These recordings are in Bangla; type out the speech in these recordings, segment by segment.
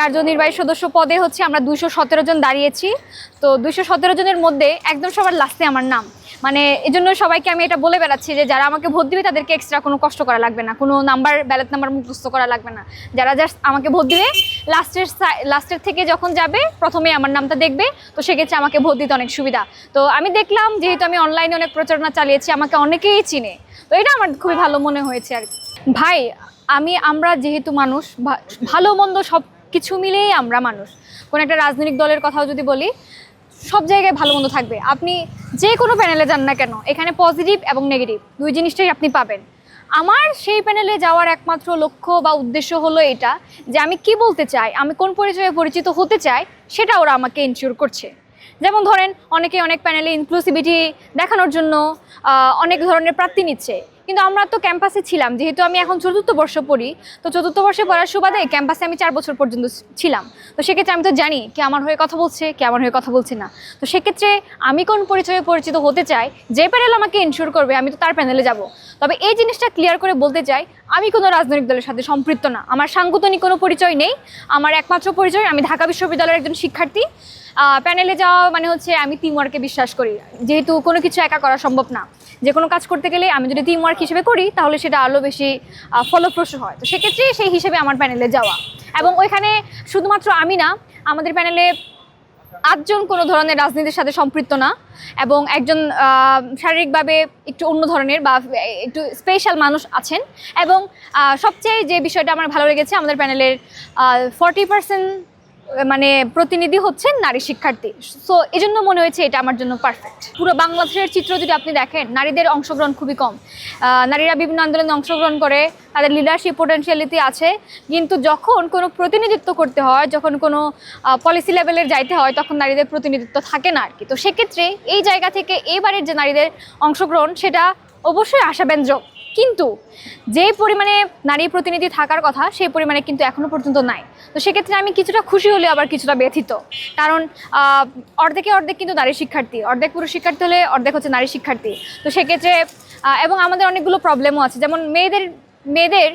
কার্যনির্বাহী সদস্য পদে হচ্ছে আমরা 217 জন দাঁড়িয়েছি। তো 217 জনের মধ্যে একদম সবার লাস্টে আমার নাম। মানে এজন্য সবাইকে আমি এটা বলে বেড়াচ্ছি যে যারা আমাকে ভোট দিবে তাদেরকে এক্সট্রা কোনো কষ্ট করা লাগবে না, কোনো নাম্বার ব্যালট নাম্বার মুখস্থ করা লাগবে না। যারা জাস্ট আমাকে ভোট দিবে লাস্টের থেকে যখন যাবে প্রথমে আমার নামটা দেখবে, তো সেক্ষেত্রে আমাকে ভোট দিতে অনেক সুবিধা। তো আমি দেখলাম যেহেতু আমি অনলাইনে অনেক প্রচারণা চালিয়েছি, আমাকে অনেকেই চিনে, তো এটা আমার খুবই ভালো মনে হয়েছে আর কি। ভাই আমরা যেহেতু মানুষ, ভালো মন্দ সব কিছু মিলেই আমরা মানুষ। কোনো একটা রাজনৈতিক দলের কথাও যদি বলি, সব জায়গায় ভালো মন্দ থাকবে। আপনি যে কোনো প্যানেলে যান না কেন, এখানে পজিটিভ এবং নেগেটিভ দুই জিনিসটাই আপনি পাবেন। আমার সেই প্যানেলে যাওয়ার একমাত্র লক্ষ্য বা উদ্দেশ্য হলো এটা যে আমি কি বলতে চাই, আমি কোন পরিচয়ে পরিচিত হতে চাই, সেটা ওরা আমাকে ইনশিওর করছে। যেমন ধরেন অনেকে অনেক প্যানেলে ইনক্লুসিভিটি দেখানোর জন্য অনেক ধরনের প্রার্থী নিচ্ছে, কিন্তু আমরা তো ক্যাম্পাসে ছিলাম। যেহেতু আমি এখন 4র্থ বর্ষ পড়ি, তো 4র্থ বর্ষে পড়ার সুবাদে ক্যাম্পাসে আমি 4 বছর পর্যন্ত ছিলাম। তো সেক্ষেত্রে আমি তো জানি কে আমার হয়ে কথা বলছে, কে আমার হয়ে কথা বলছে না। তো সেক্ষেত্রে আমি কোন পরিচয়ে পরিচিত হতে চাই, যে প্যানেল আমাকে ইনশিওর করবে আমি তো তার প্যানেলে যাব। তবে এই জিনিসটা ক্লিয়ার করে বলতে চাই, আমি কোনো রাজনৈতিক দলের সাথে সম্পৃক্ত না। আমার সাংগঠনিক কোনো পরিচয় নেই। আমার একমাত্র পরিচয় আমি ঢাকা বিশ্ববিদ্যালয়ের একজন শিক্ষার্থী। প্যানেলে যাওয়া মানে হচ্ছে আমি টিমওয়ার্কে বিশ্বাস করি। যেহেতু কোনো কিছু একা করা সম্ভব না, যে কোনো কাজ করতে গেলে আমি যদি টিমওয়ার্ক হিসেবে করি তাহলে সেটা আরও বেশি ফলপ্রসূ হয়। তো সেক্ষেত্রে সেই হিসেবে আমার প্যানেলে যাওয়া। এবং ওইখানে শুধুমাত্র আমি না, আমাদের প্যানেলে 8 জন কোনো ধরনের রাজনীতির সাথে সম্পৃক্ত না, এবং একজন শারীরিকভাবে একটু অন্য ধরনের বা একটু স্পেশাল মানুষ আছেন। এবং সবচেয়ে যে বিষয়টা আমার ভালো লেগেছে, আমাদের প্যানেলের 40% মানে প্রতিনিধি হচ্ছেন নারী শিক্ষার্থী। সো এই জন্য মনে হয়েছে এটা আমার জন্য পারফেক্ট। পুরো বাংলাদেশের চিত্র যদি আপনি দেখেন, নারীদের অংশগ্রহণ খুবই কম। নারীরা বিভিন্ন আন্দোলনে অংশগ্রহণ করে, তাদের লিডারশিপ পোটেনশিয়ালিটি আছে, কিন্তু যখন কোনো প্রতিনিধিত্ব করতে হয়, যখন কোনো পলিসি লেভেলের যাইতে হয়, তখন নারীদের প্রতিনিধিত্ব থাকে না আর কি। তো সেক্ষেত্রে এই জায়গা থেকে এবারের যে নারীদের অংশগ্রহণ, সেটা অবশ্যই আশাব্যঞ্জক। কিন্তু যে পরিমাণে নারী প্রতিনিধি থাকার কথা, সেই পরিমাণে কিন্তু এখনো পর্যন্ত নাই। তো সেক্ষেত্রে আমি কিছুটা খুশি হলেও আবার কিছুটা ব্যথিত, কারণ অর্ধেকে অর্ধেক কিন্তু নারী শিক্ষার্থী, অর্ধেক পুরুষ শিক্ষার্থী হলে অর্ধেক হচ্ছে নারী শিক্ষার্থী। তো সেক্ষেত্রে এবং আমাদের অনেকগুলো প্রবলেমও আছে, যেমন মেয়েদের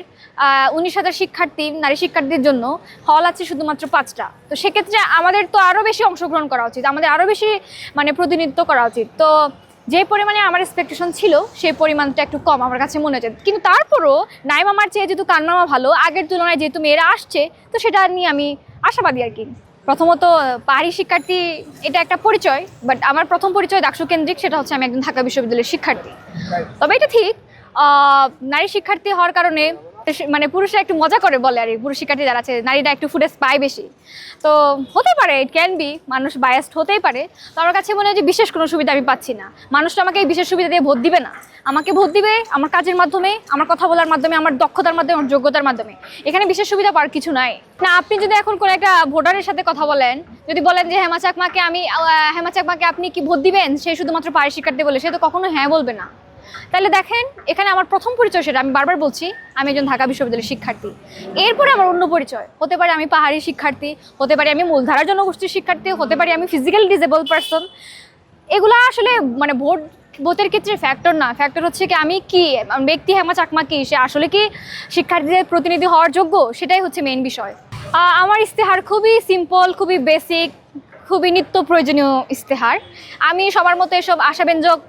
19,000 শিক্ষার্থী, নারী শিক্ষার্থীর জন্য হল আছে শুধুমাত্র 5টা। তো সেক্ষেত্রে আমাদের তো আরও বেশি অংশগ্রহণ করা উচিত, আমাদের আরও বেশি মানে প্রতিনিধিত্ব করা উচিত। তো যে পরিমাণে আমার এক্সপেকটেশন ছিল, সেই পরিমাণটা একটু কম আমার কাছে মনে হচ্ছে। কিন্তু তারপরও নাইমা মামার চেয়ে যেহেতু কানমামা ভালো, আগের তুলনায় যেহেতু মেয়েরা আসছে, তো সেটা নিয়ে আমি আশাবাদী আর কি। প্রথমত পাহাড়ি শিক্ষার্থী এটা একটা পরিচয়, বাট আমার প্রথম পরিচয় ডাকসু কেন্দ্রিক, সেটা হচ্ছে আমি একজন ঢাকা বিশ্ববিদ্যালয়ের শিক্ষার্থী। তবে এটা ঠিক, নারী শিক্ষার্থী হওয়ার কারণে মানে পুরুষরা একটু মজা করে বলে আর পুরুষ শিক্ষার্থী যারা আছে, নারীরা একটু ফুটেজ পায় বেশি। তো হতে পারে, ইট ক্যান বি, মানুষ বায়াসড হতেই পারে। তো আমার কাছে মনে হয় যে বিশেষ কোনো সুবিধা আমি পাচ্ছি না। মানুষ তো আমাকে এই বিশেষ সুবিধা দিয়ে ভোট দিবে না, আমাকে ভোট দিবে আমার কাজের মাধ্যমে, আমার কথা বলার মাধ্যমে, আমার দক্ষতার মাধ্যমে, আমার যোগ্যতার মাধ্যমে। এখানে বিশেষ সুবিধা পাওয়ার কিছু নাই না। আপনি যদি এখন কোনো একটা ভোটারের সাথে কথা বলেন, যদি বলেন যে হেমা চাকমাকে আপনি কি ভোট দিবেন, সে শুধুমাত্র পাহাড়ি শিক্ষার্থী বলে, সে তো কখনো হ্যাঁ বলবে না। তাহলে দেখেন, এখানে আমার প্রথম পরিচয়, সেটা আমি বারবার বলছি, আমি একজন ঢাকা বিশ্ববিদ্যালয়ের শিক্ষার্থী। এরপরে আমার অন্য পরিচয় হতে পারে আমি পাহাড়ি শিক্ষার্থী, হতে পারে আমি মূলধারার জনগোষ্ঠীর শিক্ষার্থী, হতে পারে আমি ফিজিক্যালি ডিসেবল পারসন। এগুলা আসলে মানে ভোটের ক্ষেত্রে ফ্যাক্টর না। ফ্যাক্টর হচ্ছে কি আমি কি ব্যক্তি, হেমা চাকমা কি, সে আসলে কি শিক্ষার্থীদের প্রতিনিধি হওয়ার যোগ্য, সেটাই হচ্ছে মেইন বিষয়। আমার ইস্তেহার খুবই সিম্পল, খুবই বেসিক, খুবই নিত্য প্রয়োজনীয় ইস্তেহার। আমি সবার মতো এসব আশাব্যঞ্জক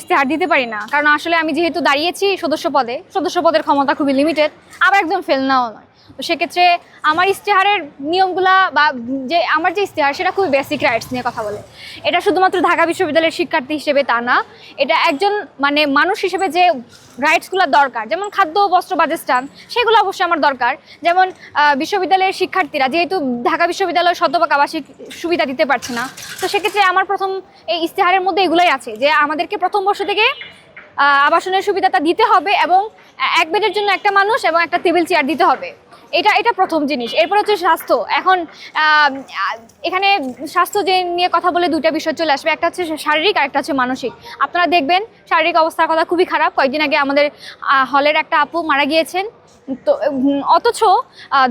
ইস্তেহার দিতে পারি না, কারণ আসলে আমি যেহেতু দাঁড়িয়েছি সদস্য পদের ক্ষমতা খুবই লিমিটেড, আবার একদম ফেলনাও নয়। তো সেক্ষেত্রে আমার ইস্তেহারের নিয়মগুলা বা যে আমার যে ইস্তেহার, সেটা খুবই বেসিক রাইটস নিয়ে কথা বলে। এটা শুধুমাত্র ঢাকা বিশ্ববিদ্যালয়ের শিক্ষার্থী হিসেবে তা না, এটা একজন মানে মানুষ হিসেবে যে রাইটসগুলো দরকার, যেমন খাদ্য, বস্ত্র, বাসস্থান, সেগুলো অবশ্যই আমার দরকার। যেমন বিশ্ববিদ্যালয়ের শিক্ষার্থীরা যেহেতু ঢাকা বিশ্ববিদ্যালয় শতভাগ আবাসিক সুবিধা দিতে পারছে না, তো সেক্ষেত্রে আমার প্রথম এই ইস্তেহারের মধ্যে এগুলোই আছে যে আমাদেরকে প্রথম বর্ষ থেকে আবাসনের সুবিধাটা দিতে হবে, এবং এক বেডের জন্য একটা মানুষ এবং একটা টেবিল চেয়ার দিতে হবে। এটা প্রথম জিনিস। এরপর হচ্ছে স্বাস্থ্য। এখন এখানে স্বাস্থ্য যে নিয়ে কথা বলে দুইটা বিষয় চলে আসবে, একটা হচ্ছে শারীরিক আর একটা হচ্ছে মানসিক। আপনারা দেখবেন শারীরিক অবস্থার কথা খুবই খারাপ। কয়েকদিন আগে আমাদের হলের একটা আপু মারা গিয়েছেন, তো অথচ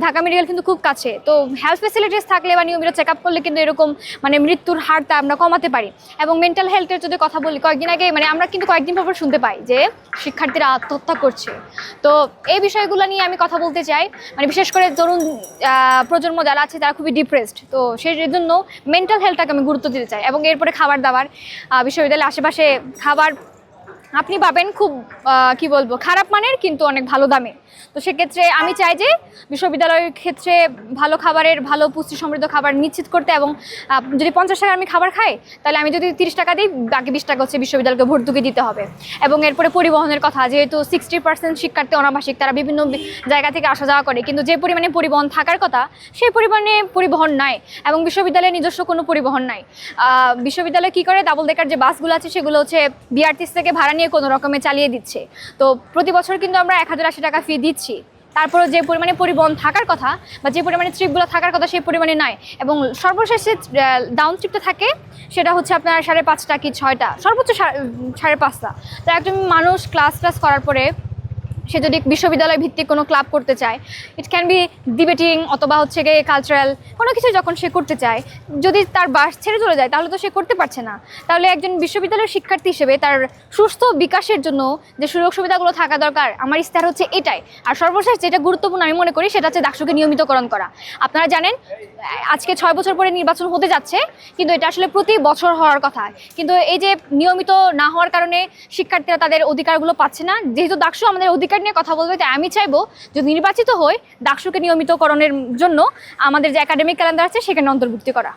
ঢাকা মেডিকেল কিন্তু খুব কাছে। তো হেলথ ফেসিলিটিস থাকলে বা নিয়মিত চেক আপ করলে কিন্তু এরকম মানে মৃত্যুর হারটা আমরা কমাতে পারি। এবং মেন্টাল হেলথের যদি কথা বলি, কয়েকদিন আগে মানে আমরা কিন্তু কয়েকদিন পর শুনতে পাই যে শিক্ষার্থীরা আত্মহত্যা করছে। তো এই বিষয়গুলো নিয়ে আমি কথা বলতে চাই, মানে বিশেষ করে তরুণ প্রজন্ম যারা আছে তারা খুবই ডিপ্রেসড। তো সেই জন্য মেন্টাল হেলথটাকে আমি গুরুত্ব দিতে চাই। এবং এরপরে খাবার দাবার, বিশ্ববিদ্যালয়ের আশেপাশে খাবার আপনি পাবেন খুব কি বলবো খারাপ মানের কিন্তু অনেক ভালো দামে। তো সেক্ষেত্রে আমি চাই যে বিশ্ববিদ্যালয়ের ক্ষেত্রে ভালো খাবারের, ভালো পুষ্টি সমৃদ্ধ খাবার নিশ্চিত করতে। এবং যদি 50 টাকার আমি খাবার খাই, তাহলে আমি যদি 30 টাকা দিই, বাকি 20 টাকা হচ্ছে বিশ্ববিদ্যালয়কে ভর্তুকি দিতে হবে। এবং এরপরে পরিবহনের কথা, যেহেতু 60% শিক্ষার্থী অনাবাসিক, তারা বিভিন্ন জায়গা থেকে আসা যাওয়া করে, কিন্তু যে পরিমাণে পরিবহন থাকার কথা সেই পরিমাণে পরিবহন নাই। এবং বিশ্ববিদ্যালয়ে নিজস্ব কোনো পরিবহন নাই। বিশ্ববিদ্যালয় কী করে, ডাবল ডেকার যে বাসগুলো আছে সেগুলো হচ্ছে বিআরটিসি থেকে ভাড়া নিয়ে কোনো রকমে চালিয়ে দিচ্ছে। তো প্রতি বছর কিন্তু আমরা 1080 টাকা ফি দিচ্ছি, তারপরে যে পরিমাণে পরিবহন থাকার কথা বা যে পরিমাণে ট্রিপগুলো থাকার কথা সেই পরিমাণে নয়। এবং সর্বশেষে ডাউন ট্রিপটা থাকে, সেটা হচ্ছে আপনার 5.5টা কি 6টা, সর্বোচ্চ 5.5টা। তো একজন মানুষ ক্লাস করার পরে সে যদি বিশ্ববিদ্যালয় ভিত্তিক কোনো ক্লাব করতে চায়, ইট ক্যান বি ডিবেটিং অথবা হচ্ছে গিয়ে কালচারাল কোনো কিছু যখন সে করতে চায়, যদি তার বাস ছেড়ে চলে যায় তাহলে তো সে করতে পারছে না। তাহলে একজন বিশ্ববিদ্যালয়ের শিক্ষার্থী হিসেবে তার সুস্থ বিকাশের জন্য যে সুযোগ সুবিধাগুলো থাকা দরকার, আমার ইস্তাহার হচ্ছে এটাই। আর সর্বশেষ যেটা গুরুত্বপূর্ণ আমি মনে করি সেটা হচ্ছে ডাকসুকে নিয়মিতকরণ করা। আপনারা জানেন আজকে 6 বছর পরে নির্বাচন হতে যাচ্ছে, কিন্তু এটা আসলে প্রতি বছর হওয়ার কথা। কিন্তু এই যে নিয়মিত না হওয়ার কারণে শিক্ষার্থীরা তাদের অধিকারগুলো পাচ্ছে না। যেহেতু ডাকসু আমাদের অধিকার নিয়ে কথা বলবে, তাই আমি চাইবো যদি নির্বাচিত হই, ডাকসুকে নিয়মিতকরণের জন্য আমাদের যে একাডেমিক ক্যালেন্ডার আছে সেখানে অন্তর্ভুক্তি করা।